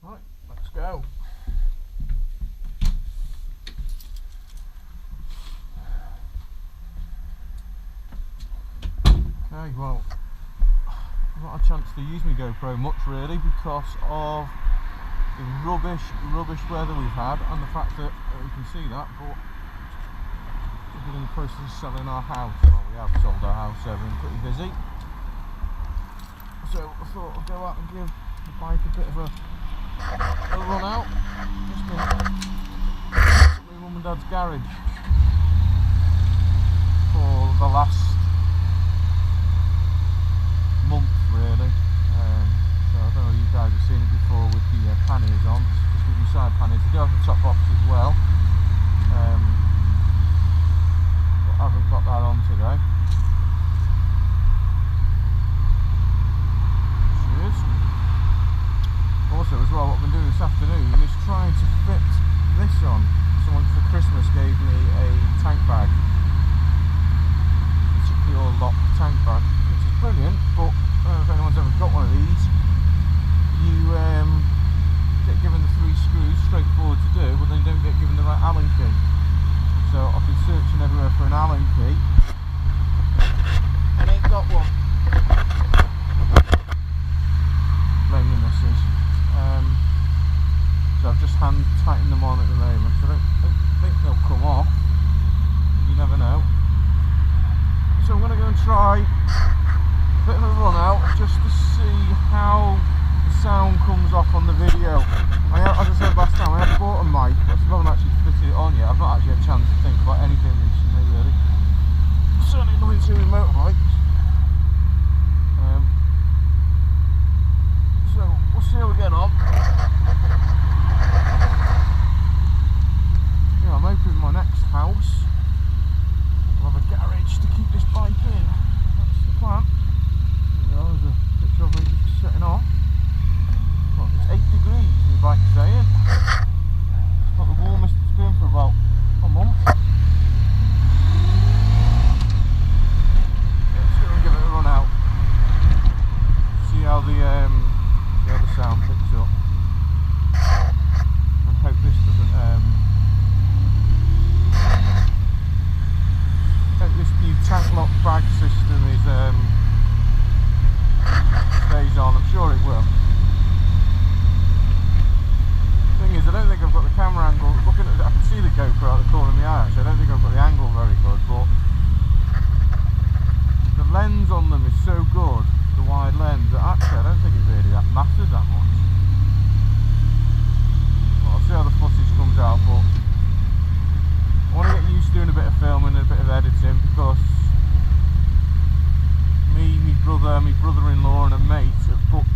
Right, let's go. Okay, well, I've not had a chance to use my GoPro much really because of the rubbish weather we've had and the fact that you can see that, but we're in the process of selling our house. Well, we have sold our house, so we've been pretty busy. So I thought I'd go out and give the bike a bit of a run out. Just been at my mum and dad's garage for the last month really. So I don't know if you guys have seen it before with the panniers on, just with your side panniers. They do have the top box as well, but I haven't got that on today. Cheers. Also as well, what I've been doing this afternoon is trying to fit this on. Someone for Christmas gave me a tank bag. It's a pure lock tank bag, which is brilliant, but I don't know if anyone's ever got one of these. You get given the 3 screws, straightforward to do, but then you don't get given the right Allen key. So I've been searching everywhere for an Allen key and ain't got one. Blame the missus. So I've just hand tightened them on at the moment, so I don't think they'll come off. You never know. So I'm going to go and try a bit of a run out just to see how the sound comes off on the video. As I said last time, I have bought a mic, but I still haven't actually fitted it on yet. I've not actually had a chance to think about anything recently really. Certainly nothing to do with motorbikes. So we'll see how we get on. Yeah, I'm hoping my next house will have a garage to keep this bike in. That's the plan. There's a picture of me just setting off. Well, it's 8 degrees, my bike's saying. It's not the warmest it's been for about a month. Let's go and give it a run out. See how the sound picks up. And hope this doesn't hope this new tank lock bag system is stays on. I'm sure it will. The thing is, I don't think I've got the camera angle. Looking at it, I can see the GoPro at the corner of my eye. Actually, I don't think I've got the angle very good, but the lens on them is so good, the wide lens, that actually I don't think it really matters that much. Well, I'll see how the footage comes out, but I want to get used to doing a bit of filming and a bit of editing because me, my brother-in-law and a mate have booked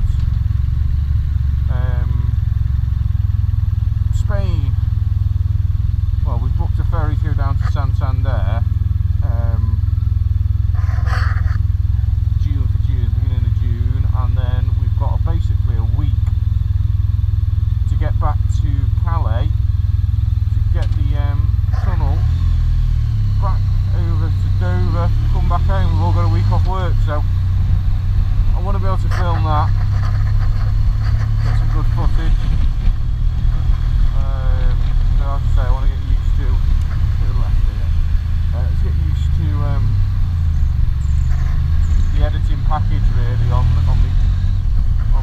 Spain. Well, we've booked a ferry to go down to Santander beginning of June, and then we've got basically a week to get back to Calais to get the tunnel back over to Dover, come back home. We've all got a week off work, so I want to be able to film that, get some good footage. So as I say, I want to get used to the left here. Let's get used to the editing package really on the computer. I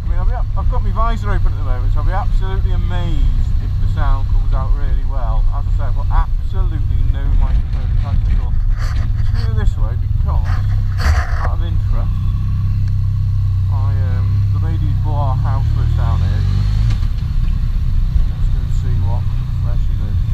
mean, I've got my visor open at the moment, so I'll be absolutely amazed if the sound comes out really well. As I say, I've got absolutely no microphone attached at all. Let's do it this way because, out of interest, the lady who bought our house that's down here. Let's go and see where she lives.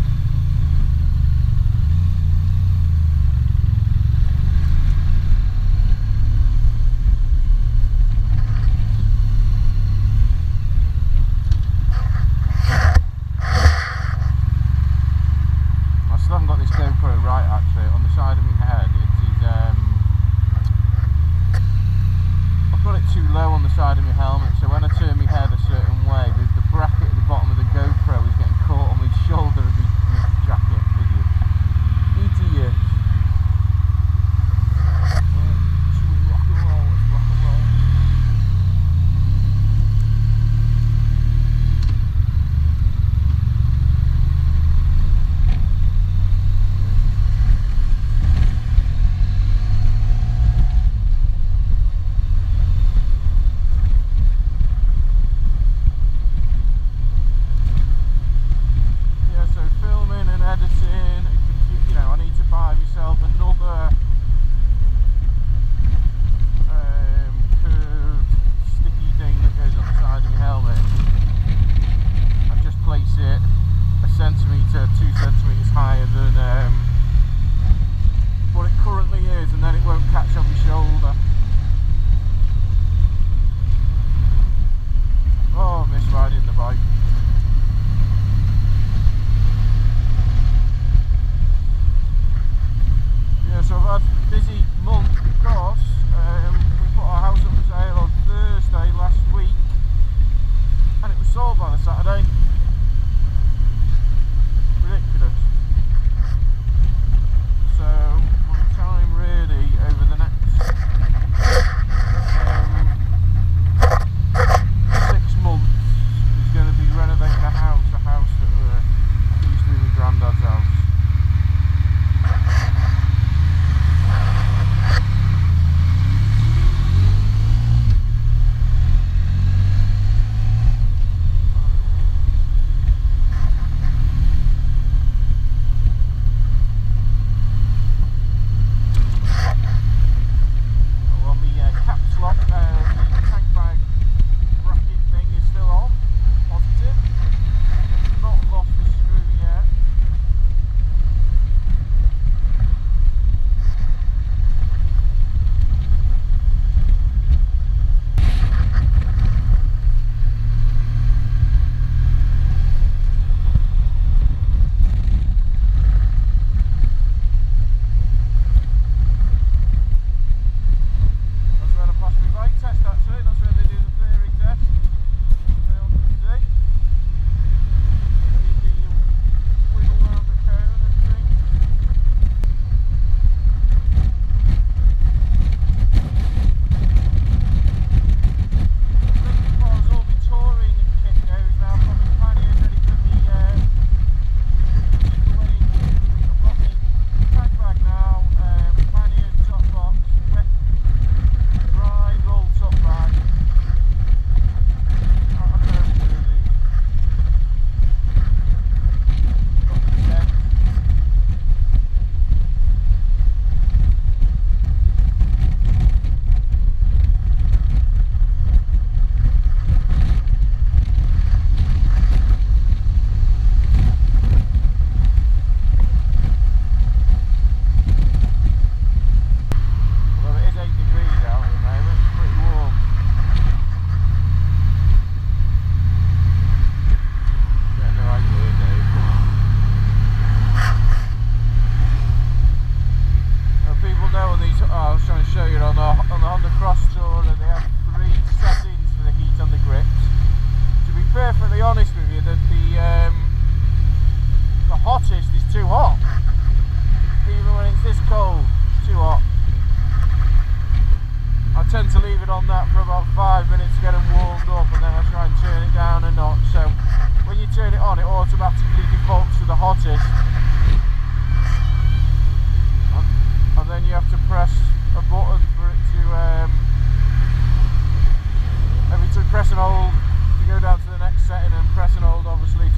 hottest is too hot. Even when it's this cold, it's too hot. I tend to leave it on that for about 5 minutes to get them warmed up, and then I try and turn it down a notch. So when you turn it on, it automatically defaults to the hottest, and then you have to press a button for it to every time press and hold to go down to the next setting, and press and hold obviously